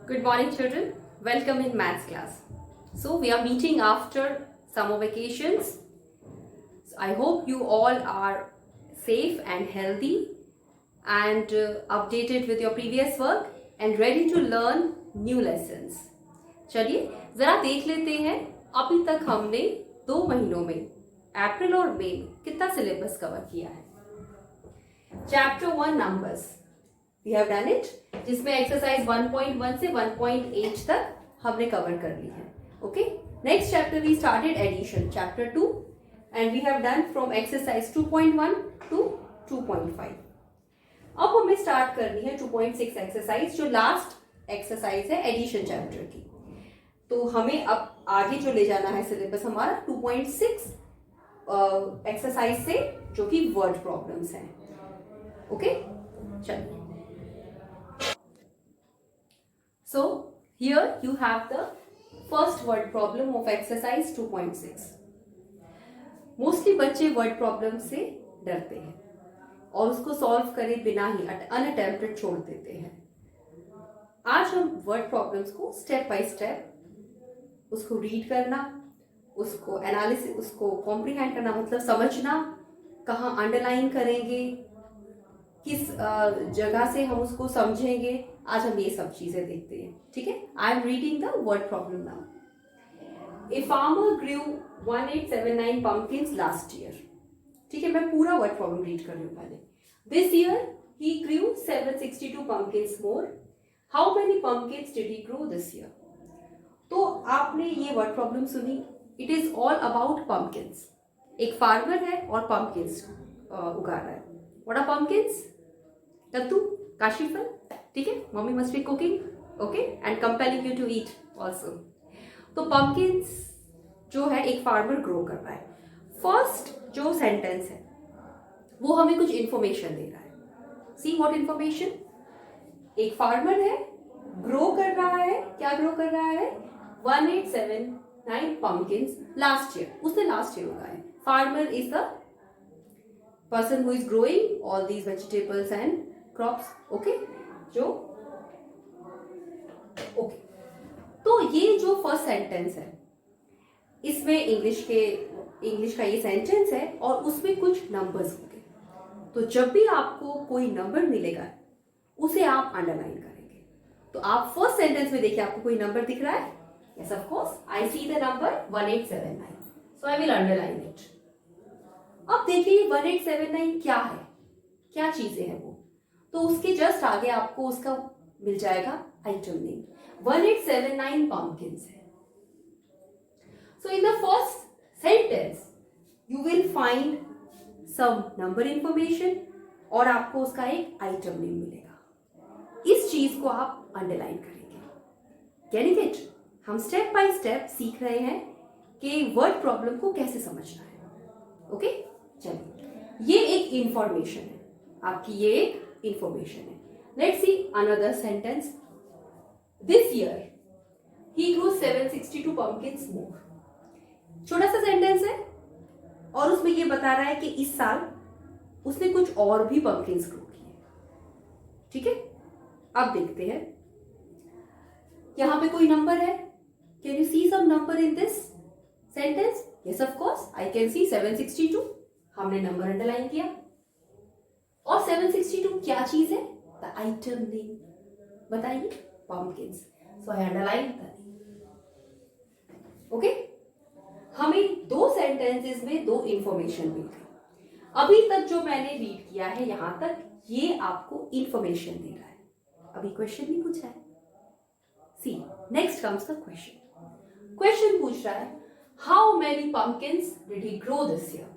Good morning, children. Welcome in maths class. So, we are meeting after summer vacations. So, I hope you all are safe and healthy and updated with your previous work and ready to learn new lessons. चलिए जरा देख लेते हैं अभी तक हमने 2 महीनों में अप्रैल और मई में कितना सिलेबस कवर किया है. Chapter 1 numbers we have done it, जिसमें एक्सरसाइज 1.1 से 1.8 तक हमने कवर कर ली है. Okay, next chapter we started addition, chapter 2, and we have done from exercise 2.1 to 2.5. अब हमें स्टार्ट करनी है 2.6 एक्सरसाइज, जो लास्ट एक्सरसाइज है एडिशन चैप्टर की. तो हमें अब आगे जो ले जाना है सिलेबस हमारा 2.6 एक्सरसाइज से, जो कि वर्ड प्रॉब्लम्स हैं. ओके, चलिए. So here you have the first word problem of exercise 2.6. Mostly बच्चे वर्ड प्रॉब्लम से डरते हैं और उसको सॉल्व करे बिना ही अनअटेम्प्टेड छोड़ देते हैं. आज हम वर्ड प्रॉब्लम्स को स्टेप बाय स्टेप उसको रीड करना, उसको एनालिसिस, उसको कॉम्प्रीहेंड करना, मतलब समझना, कहाँ अंडरलाइन करेंगे, किस जगह से हम उसको समझेंगे, आज हम ये सब चीजें देखते हैं. ठीक है, I am reading the word problem now. A farmer grew 1879 pumpkins last year. ठीक है, मैं पूरा वर्ड प्रॉब्लम रीड कर रही हूँ पहले. This year he grew 762 pumpkins more. How many pumpkins did he grow this year. तो आपने ये वर्ड प्रॉब्लम सुनी. It is all about pumpkins. एक फार्मर है और pumpkins उगा रहा है. What are pumpkins? कद्दू, काशीफल. ठीक है, mummy must be cooking, okay, and compelling you to eat also. तो पम्पकिन्स जो है एक फार्मर ग्रो कर रहा है. फर्स्ट जो सेंटेंस है वो हमें कुछ इंफॉर्मेशन दे रहा है. See what information. एक फार्मर है, ग्रो कर रहा है. क्या ग्रो कर रहा है? 1879 pumpkins लास्ट ईयर. उसने लास्ट ईयर उगाए. Farmer is the person who is growing all these vegetables and crops. okay, जो okay. तो ये जो फर्स्ट सेंटेंस है, इसमें इंग्लिश का ये सेंटेंस है और उसमें कुछ नंबर्स होंगे. तो जब भी आपको कोई नंबर मिलेगा उसे आप अंडरलाइन करेंगे. तो आप फर्स्ट सेंटेंस में देखिए, आपको कोई नंबर दिख रहा है? Yes, of course I see the number 1879, so I will underline it. अब देखिए 1879 क्या है, क्या चीजें हैं वो. तो उसके जस्ट आगे आपको उसका मिल जाएगा आइटम नेम. 1879 pumpkins है. So in the first sentence you will find some number information और आपको उसका एक आइटम नेम मिलेगा. इस चीज को आप अंडरलाइन करेंगे. Getting it? हम स्टेप बाय स्टेप सीख रहे हैं कि वर्ड प्रॉब्लम को कैसे समझना है. ओके, चलिए, ये एक इंफॉर्मेशन है आपकी, ये एक इंफॉर्मेशन है. Let's see another sentence. This year he grow 762 pumpkins more. छोटा सा सेंटेंस है और उसमें ये बता रहा है कि इस साल उसने कुछ और भी pumpkins ग्रो किए. ठीक है, अब देखते हैं. यहां पे कोई नंबर है. Can you see some number in this sentence? Yes, of course I can see 762. हमने नंबर अंडरलाइन किया. और 762 क्या चीज है? The item name. बताइए. pumpkins. So I underline the name. Okay? हमें दो सेंटेंसेस में दो इंफॉर्मेशन मिल गई. अभी तक जो मैंने रीड किया है यहां तक, ये आपको इंफॉर्मेशन दे रहा है. अभी क्वेश्चन नहीं पूछा है. See, next comes the question. Question पूछ रहा है how many pumpkins did he grow this year.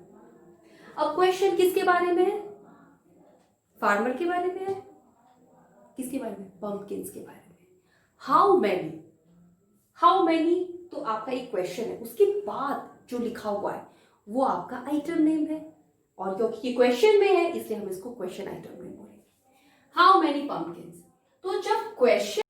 अब क्वेश्चन किसके बारे में है? फार्मर के बारे में है. किसके बारे में? pumpkins के बारे में. हाउ मैनी, हाउ मैनी तो आपका एक क्वेश्चन है. उसके बाद जो लिखा हुआ है वो आपका आइटम नेम है. और क्योंकि ये क्वेश्चन में है इसलिए हम इसको क्वेश्चन आइटम नेम बोलेंगे. How many pumpkins. तो जब क्वेश्चन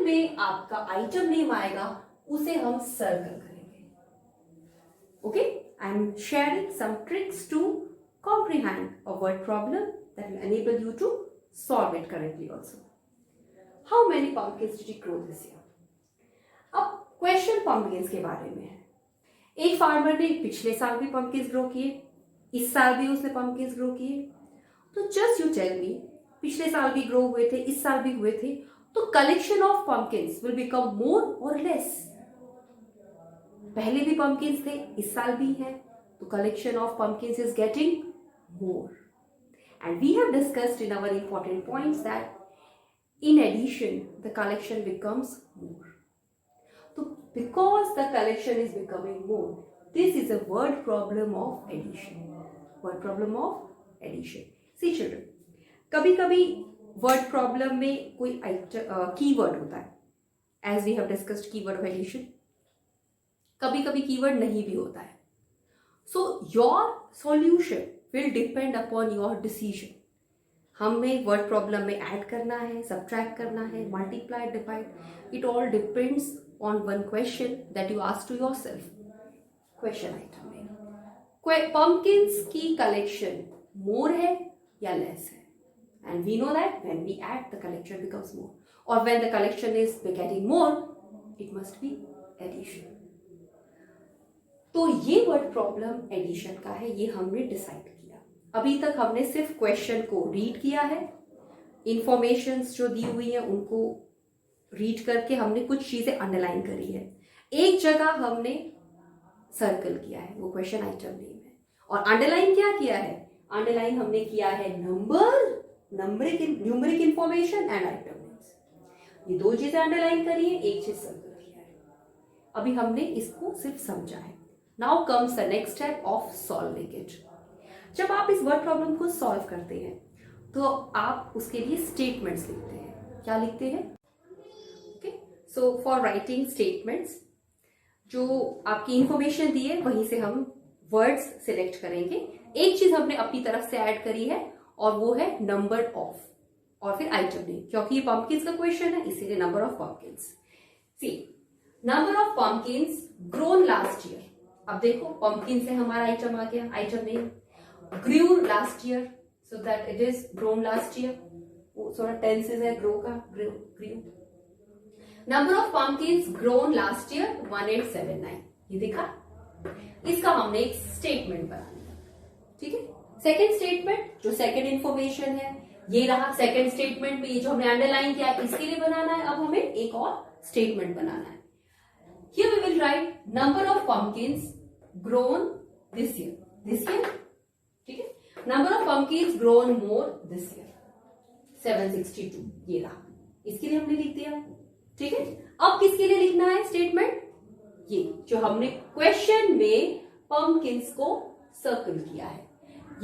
में आपका आइटम नेम आएगा उसे हम सर्कल करेंगे. Okay, I am sharing some tricks to comprehend a word problem that will enable you to solve it correctly also. How many pumpkins did you grow this year? अब question pumpkins के बारे में है. एक farmer ने पिछले साल भी pumpkins ग्रो किए, इस साल भी उसने pumpkins ग्रो किए. तो जस्ट यू टेल मी, पिछले साल भी ग्रो हुए थे, इस साल भी हुए थे, तो collection of pumpkins will become more or less? पहले भी pumpkins थे, इस साल भी है, तो collection of pumpkins is getting more. And we have discussed in our important points that in addition the collection becomes more. So because the collection is becoming more, this is a word problem of addition. Word problem of addition. See children, कभी कभी word problem में कोई keyword होता है, as we have discussed keyword of addition. कभी कभी keyword नहीं भी होता है. So your solution will depend upon your decision. हमें वर्ड प्रॉब्लम में ऐड करना है, सब्ट्रैक्ट करना है, multiply, divide, it all depends on one question that you ask to yourself. Question item में पम्पकिंस की कलेक्शन मोर है या लेस है? And we know that when we add the collection becomes more, और when the collection is getting more it must be addition. तो ये word problem addition का है, ये हमने डिसाइड किया. अभी तक हमने सिर्फ क्वेश्चन को रीड किया है, इंफॉर्मेशंस जो दी हुई है उनको रीड करके हमने कुछ चीजें अंडरलाइन करी है. एक जगह हमने सर्कल किया है, वो क्वेश्चन आइटम नेम है. और अंडरलाइन क्या किया है? अंडरलाइन हमने किया है numeric information and item names. ये दो चीजें अंडरलाइन करी है, एक चीज सर्कल किया है. अभी हमने इसको सिर्फ समझा है. Now comes the next step of solving it. जब आप इस वर्ड प्रॉब्लम को सॉल्व करते हैं तो आप उसके लिए स्टेटमेंट्स लिखते हैं. क्या लिखते हैं? Okay, so for writing statements, जो आपकी इंफॉर्मेशन दी है वहीं से हम वर्ड्स सिलेक्ट करेंगे. एक चीज हमने अपनी तरफ से ऐड करी है और वो है नंबर ऑफ, और फिर आइटम नेम, क्योंकि ये पम्पकिंस का क्वेश्चन है इसीलिए number of pumpkins. See, number of pumpkins grown last year. अब देखो पम्पकिन से हमारा आइटम आ गया, item name. grew last year, so that it is grown last year. वो थोड़ा tenses है grow का, grew. Number of pumpkins grown last year 1879. ये देखा, इसका हमने एक स्टेटमेंट बना लिया. ठीक है. सेकेंड स्टेटमेंट, जो सेकेंड इंफॉर्मेशन है ये रहा. सेकेंड स्टेटमेंट में ये जो हमने अंडरलाइन किया इसके लिए बनाना है. अब हमें एक और स्टेटमेंट बनाना है. Here we will write number of pumpkins grown this year. ठीक है. Number of pumpkins grown more this year 762. ये रहा, इसके लिए हमने लिख दिया. ठीक है. अब किसके लिए लिखना है स्टेटमेंट? ये जो हमने क्वेश्चन में पम्पकिंस को सर्कल किया है,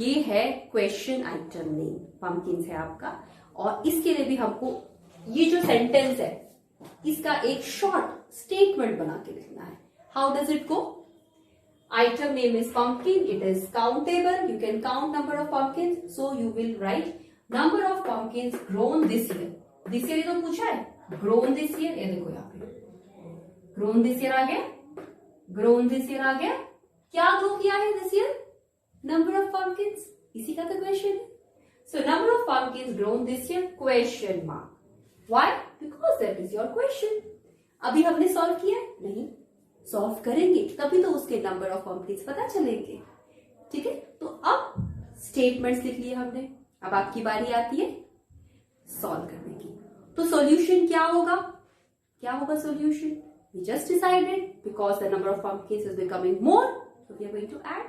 ये है क्वेश्चन आइटम नेम. पम्पकिंस है आपका, और इसके लिए भी हमको ये जो सेंटेंस है इसका एक शॉर्ट स्टेटमेंट बना के लिखना है. How does it go? Item name is pumpkin. It is countable. You can count number of pumpkins. So you will write number of pumpkins grown this year. This year तो पूछा है. Grown this year. ये देखो यहाँ पे grown this year आ गया. Grown this year आ गया. क्या ग्रो किया है this year? Number of pumpkins. इसी का तो क्वेश्चन है. So number of pumpkins grown this year? Question mark. Why? Because that is your question. अभी हमने सॉल्व किया है? नहीं. सॉल्व करेंगे तभी तो उसके नंबर ऑफ पम्पकिंस पता चलेंगे. ठीक है. तो अब स्टेटमेंट्स लिख लिए हमने. अब आपकी बारी आती है सॉल्व करने की. तो सॉल्यूशन क्या होगा? क्या होगा solution? We just decided because the number of pumpkins is becoming more, so we are going to add.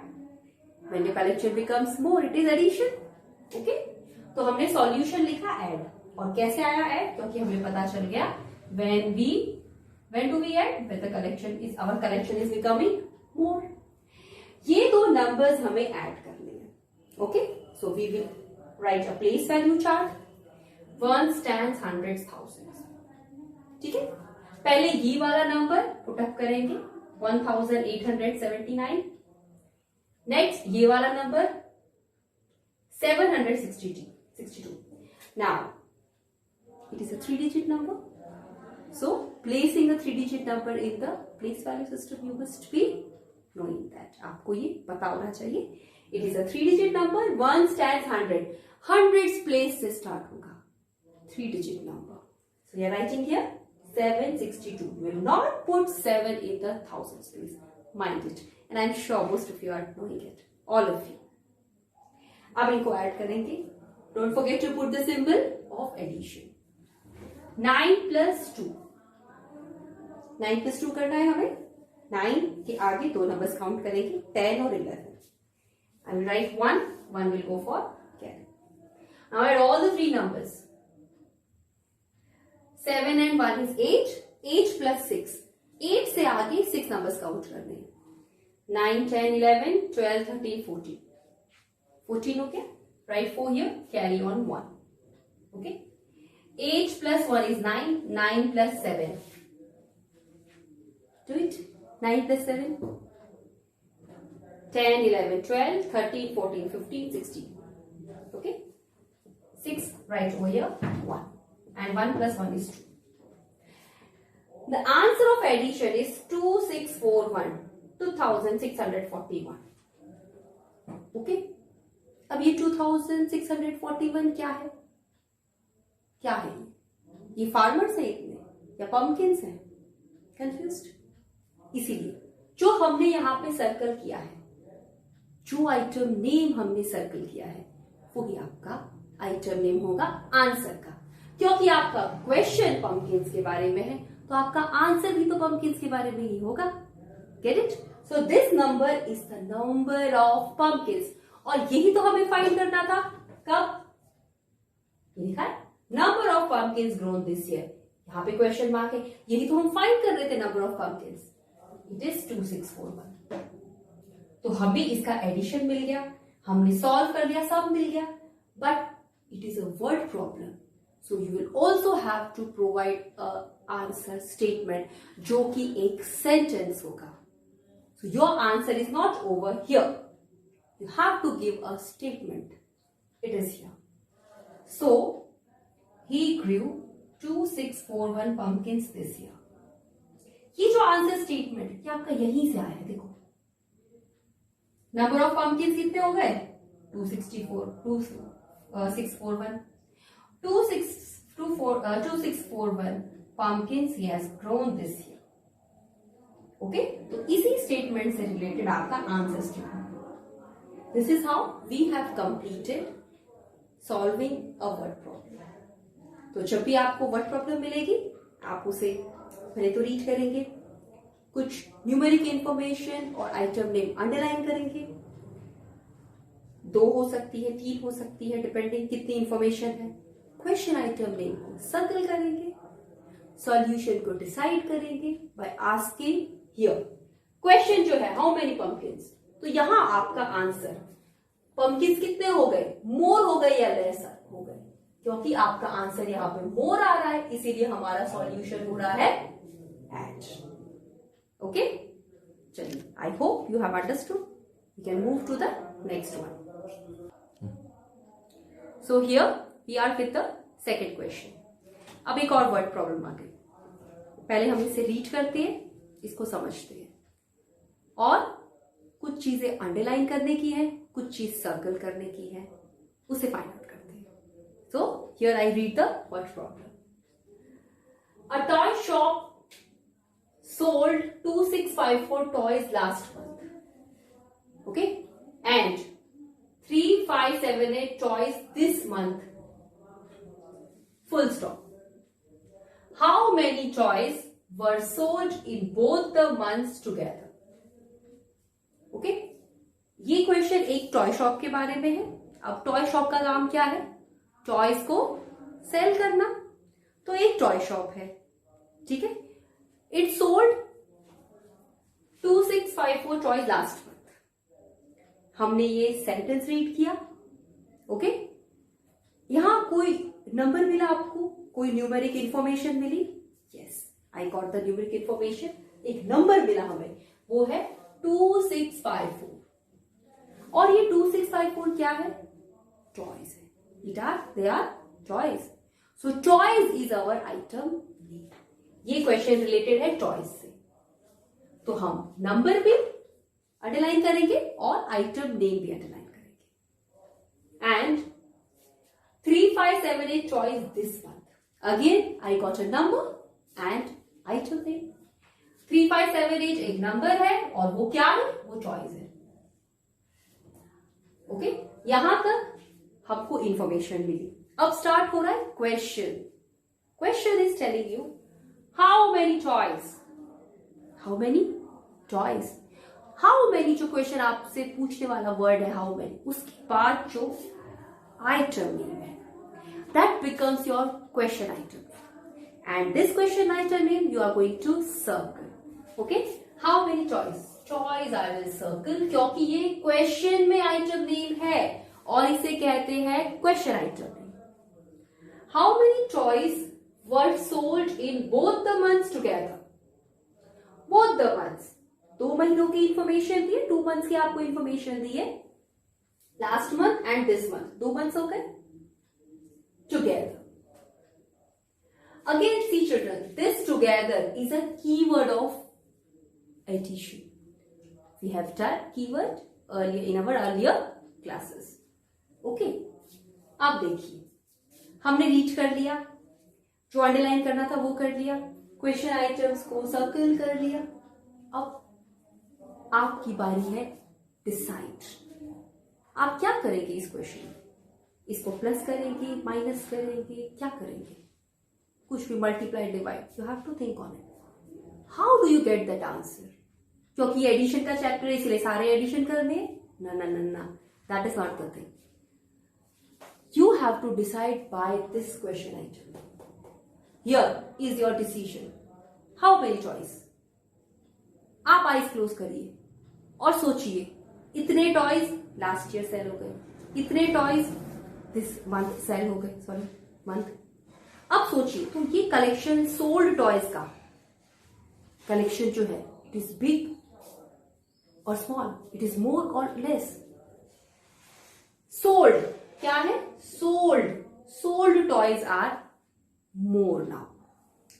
When the collection becomes more it is addition. Okay. तो हमने सॉल्यूशन लिखा ऐड. और कैसे आया ऐड? क्योंकि हमें पता चल गया when do we add? When our collection is becoming more. ये दो नंबर्स हमें ऐड करने हैं. Okay. So we will write a place value chart. 1 stands hundreds thousands. ठीक है. पहले ये वाला नंबर पुट अप करेंगे 1879. नेक्स्ट ये वाला number 762. Now it is a 3-digit number. So placing a 3-digit number in the place value system, you must be knowing that. आपको ये पता होना चाहिए. It is a 3-digit number. 1 stands 100. Hundreds place से start होगा. 3-digit number. So you are writing here 762. You will not put 7 in the thousands place. Mind it. And I'm sure most of you are knowing it. All of you. अब इनको add करेंगे. Don't forget to put the symbol of addition. 9 plus 2. 9 plus 2 करना है हमें. 9 के आगे दो numbers count करेंगे, 10 और 11. I will write 1. 1 will go for carry. Now add all the three numbers. 7 and 1 is 8. 8 plus 6. 8 से आगे 6 numbers काउंट करने हैं. 9, 10, 11, 12, 13, 14. 14 हो गया. Write 4 here. Carry on 1. Okay. 8 plus 1 is 9. 9 plus 7. Do it. 9 plus 7. 10, 11, 12, 13, 14, 15, 16. Okay. 6 right over here. 1. And 1 plus 1 is 2. The answer of addition is 2641. 2641. Okay. अब ये 2641 क्या है? क्या है ये फार्मर्स है इतने या पम्पकिंस हैं? कंफ्यूज्ड? इसीलिए जो हमने यहाँ पे सर्कल किया है, जो आइटम नेम हमने सर्कल किया है, वो ही आपका आइटम नेम होगा आंसर का. क्योंकि आपका क्वेश्चन पम्पकिंस के बारे में है, तो आपका आंसर भी तो पम्पकिंस के बारे में ही होगा. Get it? So this number is the number of pumpkins. और यही तो हमें फाइंड करना था. कब? लिखा है number of pumpkins grown this year. यहाँ पे क्वेश्चन मार्क है. यही तो हम फाइंड कर रहे थे, number of pumpkins. It is 2641. तो हमें इसका एडिशन मिल गया, हमने सॉल्व कर दिया, सब मिल गया. But it is a word problem, so you will also have to provide a answer statement जो कि एक सेंटेंस होगा. So your answer is not over here. You have to give a statement. It is here. So, he grew 2641 pumpkins this year. ये जो answer statement है, आपका यहीं से आया. देखो, नंबर ऑफ पम्पकिंस कितने हो गए? 264, 2641. 2641 pumpkins he has grown this year. Okay, तो इसी स्टेटमेंट से रिलेटेड आपका answer statement. This is how we have completed solving a word problem. तो जब भी आपको वर्ड प्रॉब्लम मिलेगी, आप उसे पहले तो रीड करेंगे, कुछ न्यूमेरिक इंफॉर्मेशन और आइटम नेम अंडरलाइन करेंगे. 2 हो सकती है, 3 हो सकती है, डिपेंडिंग कितनी इंफॉर्मेशन है. क्वेश्चन आइटम नेम को सर्कल करेंगे, सॉल्यूशन को डिसाइड करेंगे बाय आस्किंग हियर. क्वेश्चन जो है हाउ मेनी पम्पकिंस, तो यहां आपका आंसर पम्पकिंस कितने हो गए, मोर हो गए या लेस हो गए. क्योंकि आपका आंसर यहां पे मोर आ रहा है, इसीलिए हमारा सॉल्यूशन हो रहा है एट. ओके, चलिए, I hope you have understood. We can move to the next one. So here we are with the second question. अब एक और वर्ड प्रॉब्लम आ गई. पहले हम इसे रीड करते हैं, इसको समझते हैं, और कुछ चीजें अंडरलाइन करने की है, कुछ चीज सर्कल करने की है, उसे फाइंड आउट करते हैं. So here I read the word problem. A toy shop sold 2654 toys last month. Okay, and 3578 toys this month. Full stop. How many toys were sold in both the months together. Okay, ये question एक toy shop के बारे में है. अब toy shop का काम क्या है? टॉयज को सेल करना. तो एक टॉय शॉप है, ठीक है. It sold 2654 toys last month. हमने ये सेंटेंस रीड किया. ओके, यहां कोई नंबर मिला आपको, कोई न्यूमेरिक इंफॉर्मेशन मिली? Yes, I got the numeric information. एक नंबर मिला हमें, वो है 2654. और ये 2654 क्या है? टॉयज है. They are toys. So toys is our item name. ये क्वेश्चन रिलेटेड है टॉयज से, तो हम नंबर भी अंडरलाइन करेंगे और आइटम नेम भी अंडरलाइन करेंगे. And 3578 toys this month. Again, I got a number and item name. 3578 एक नंबर है और वो क्या है, वो टॉयज है. ओके, यहां तक हमको इंफॉर्मेशन मिली. अब स्टार्ट हो रहा है question. Question is telling you how many toys. How many toys. How many जो क्वेश्चन आपसे पूछने वाला वर्ड है हाउ मेनी, उसके बाद जो आइटम नेम है, that becomes your question item, and this question item name you are going to circle. Okay, how many toys I will circle, क्योंकि ये question में item name है और इसे कहते हैं question item name. How many toys were sold in both the months together? Both the months, 2 महीनों की इंफॉर्मेशन दी है, 2 months की आपको इंफॉर्मेशन दी है. Last month and this month, 2 months हो गए together. Again, see children, this together is a keyword of addition. We have done keyword earlier in our earlier classes. Okay, अब देखिए, हमने रीड कर लिया, जो अंडरलाइन करना था वो कर लिया, क्वेश्चन आइटम्स को सर्कल कर लिया. अब आपकी बारी है डिसाइड. आप क्या करेंगे इस क्वेश्चन में? इसको प्लस करेंगे, माइनस करेंगे, क्या करेंगे? कुछ भी multiply divide, you have to think on it. How do you get that answer? क्योंकि एडिशन का चैप्टर है इसलिए सारे एडिशन करने, ना ना ना ना, that is not the thing. You have to decide by this question item. Here is your decision. How many choice. आप आईज क्लोज करिए और सोचिए, इतने टॉयज लास्ट ईयर सेल हो गए, इतने टॉयज दिस मंथ सेल हो गए, सॉरी मंथ. अब सोचिए, तो ये कलेक्शन सोल्ड टॉयज का कलेक्शन जो है, इट इज बिग और स्मॉल, इट इज मोर और लेस. सोल्ड क्या है? Sold toys are more now.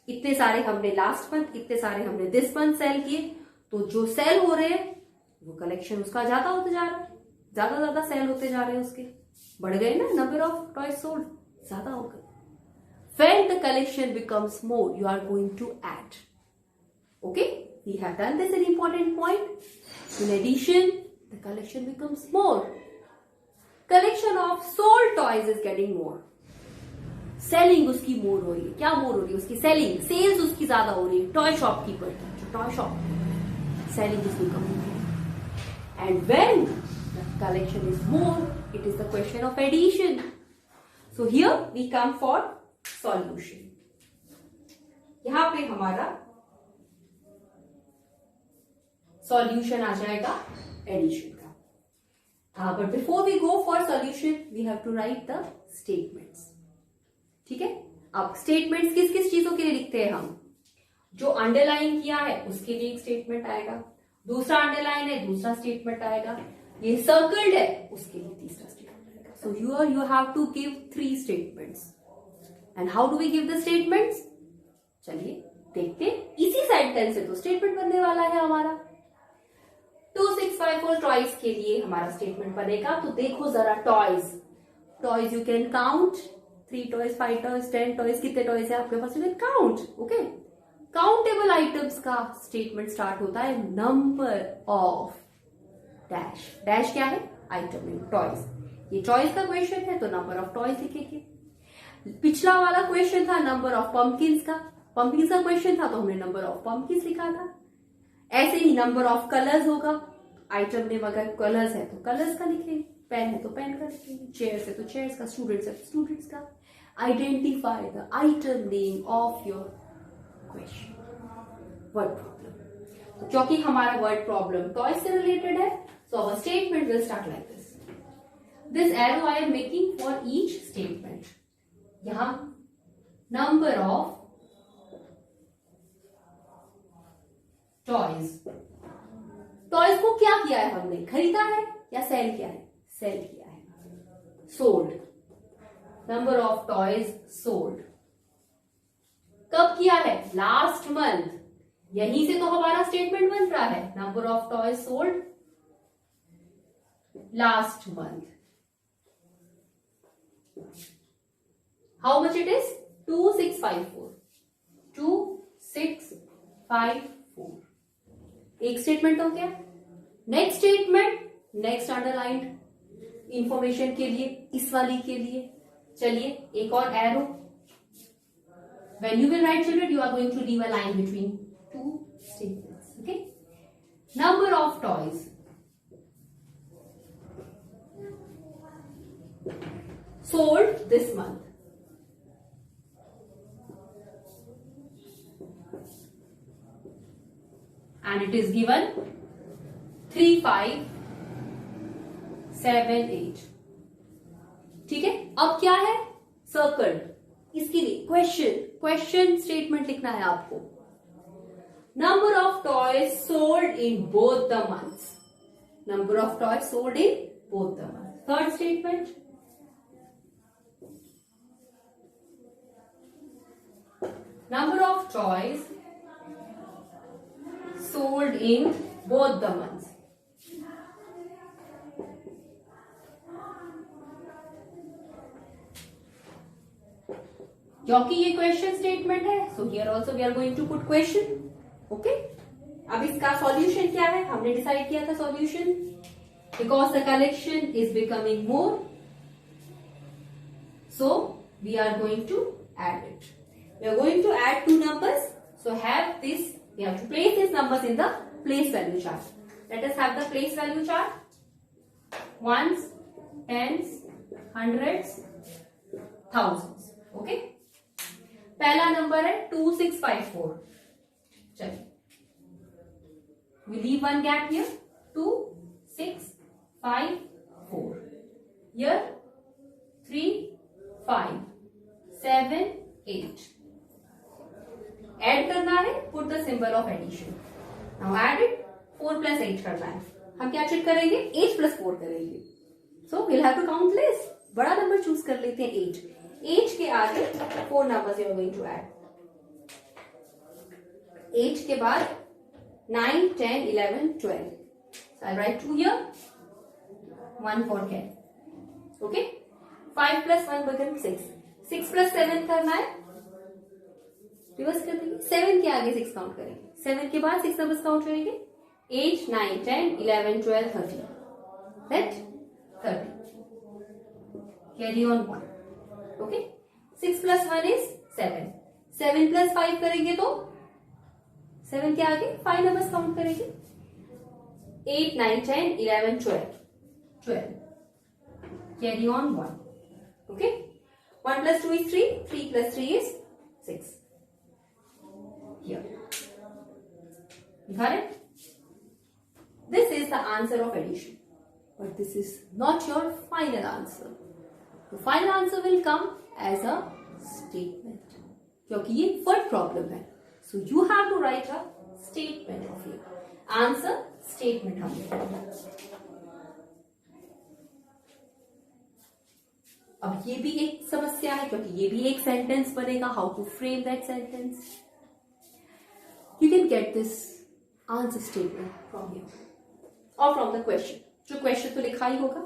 इतने सारे हमने लास्ट मंथ, इतने सारे हमने दिस मंथ सेल किए, तो जो सेल हो रहे हैं वो कलेक्शन उसका ज्यादा होते जा रहा है, ज्यादा सेल होते जा रहे हैं, उसके बढ़ गए ना, नंबर ऑफ टॉयज सोल्ड ज्यादा हो गए. When the collection becomes more, you are going to add. Okay, we have done this an important point. In addition, the collection becomes more. Collection of sold toys is getting more. Selling उसकी more हो रही है. क्या more हो रही है उसकी? Selling, sales उसकी ज्यादा हो रही है. टॉय शॉपकीपर की, जो toy shop selling is becoming more. And when the collection is more, it is the question of addition. So here we come for solution. यहां पे हमारा सॉल्यूशन आ जाएगा एडिशन का. But before we go for solution we have to write the statements. ठीक है, अब statements किस किस चीजों के लिए लिखते हैं हम? जो अंडरलाइन किया है उसके लिए एक स्टेटमेंट आएगा, दूसरा अंडरलाइन है दूसरा स्टेटमेंट आएगा, ये सर्कल्ड है उसके लिए तीसरा स्टेटमेंट आएगा. So you have to give 3 statements. And how do we give the statements? चलिए देखते हैं. इसी सेंटेंस से तो स्टेटमेंट बनने वाला है हमारा. 2654 टॉयज के लिए हमारा स्टेटमेंट बनेगा. तो देखो जरा, toys you can count. 3 toys, 5 toys, 10 toys, कितने टॉयज है आपके पास, you can count. Okay, countable items का स्टेटमेंट स्टार्ट होता है नंबर ऑफ डैश. डैश क्या है? Item name, toys. ये टॉयज का क्वेश्चन है तो नंबर ऑफ टॉयज लिखेंगे. पिछला वाला क्वेश्चन था नंबर ऑफ पंपकिंस का. पंपकिंस का क्वेश्चन था तो हमने नंबर ऑफ पंपकिंस लिखा था. ऐसे ही नंबर ऑफ कलर्स होगा. आइटम नेम अगर कलर्स है तो कलर्स का लिखेंगे, पेन है तो पेन का लिखेंगे, चेयर्स है तो चेयर्स का, स्टूडेंट्स है तो स्टूडेंट्स का. Identify the item name of your question. Word problem, तो क्योंकि हमारा वर्ड प्रॉब्लम टॉय से रिलेटेड है, so our statement will start like this. This arrow I am making for each statement. यहां नंबर ऑफ टॉयज. टॉयज को क्या किया है हमने? खरीदा है या सेल किया है? सेल किया है. Sold, number of toys sold. कब किया है? Last month. यहीं से तो हमारा स्टेटमेंट बन रहा है, number of toys sold last month. How much it is? 2654। 2654। एक स्टेटमेंट हो गया। Next statement, next underlined information के लिए, इस वाली के लिए चलिए एक और arrow. When you will write children, you are going to leave a line between two statements. Okay. Number of toys. Sold this month. And it is given 3, 5, 7, 8. ठीक है, अब क्या है? सर्कल्ड। इसके लिए क्वेश्चन स्टेटमेंट लिखना है आपको। Number of toys sold in both the months. Number of toys sold in both the months. Third statement, number of toys sold in both the months. क्योंकि ये क्वेश्चन स्टेटमेंट है, so here also we are going to put question. Okay, अब इसका solution क्या है? हमने decide किया था solution, because the collection is becoming more, so we are going to add it. We are going to add two numbers. So have this, we have to place these numbers in the place value chart. Let us have the place value chart. Ones, tens, hundreds, thousands. Okay. पहला number है 2654. चलिए, we leave one gap here. 2, 6, 5, 4. Here 3, 5, 7, 8. Add करना है, put the symbol of addition. Now add it. 4 + 8 करना है। हम क्या check करेंगे? 8 + 4 करेंगे। So will have to count less. बड़ा नंबर चूज कर लेते हैं 8। 8 के आगे 4 numbers you are going to add. 8 के बाद 9, 10, 11, 12. So I'll write 2 here. 1 for 10. Okay. 5 + 1 becomes 6. 6 + 7 करना है, रिवर्स कर देंगे। 7 के आगे 6 काउंट करेंगे। 7 के बाद 6 नंबर्स काउंट करेंगे। 8, 9, 10, 11, 12, 13. That 30. Carry on 1. Okay. 6 + 1 is 7. 7 + 5 करेंगे तो 7 के आगे 5 नंबर्स काउंट करेंगे। 8, 9, 10, 11, 12. 12. Carry on 1. Okay. 1 + 2 is 3. 3 + 3 is 6. Here. Got it? This is the answer of addition. But this is not your final answer. The final answer will come as a statement. क्योंकि ये word problem है. So you have to write a statement of it. Answer statement हमने करना। अब ये भी एक समस्या है, क्योंकि ये भी एक सेंटेंस बनेगा। How to frame that sentence? You can get this answer statement from here or from the question. जो क्वेश्चन तो लिखा ही होगा।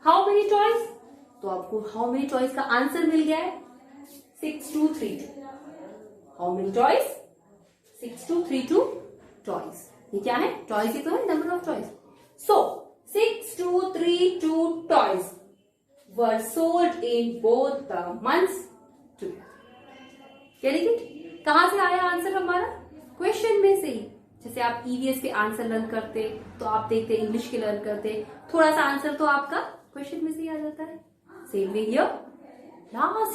How many toys? तो आपको how many toys का आंसर मिल गया है 6232. How many toys? 6232 toys. ये क्या है? Toys ही तो है, number of toys. So 6232 toys were sold in both the months together. Getting it? कहां से आया आंसर हमारा? क्वेश्चन में से ही। जैसे आप ईवीएस के आंसर लर्न करते तो आप देखते इंग्लिश के लर्न करते, थोड़ा सा आंसर तो आपका क्वेश्चन में से ही आ जाता है। Same way here, last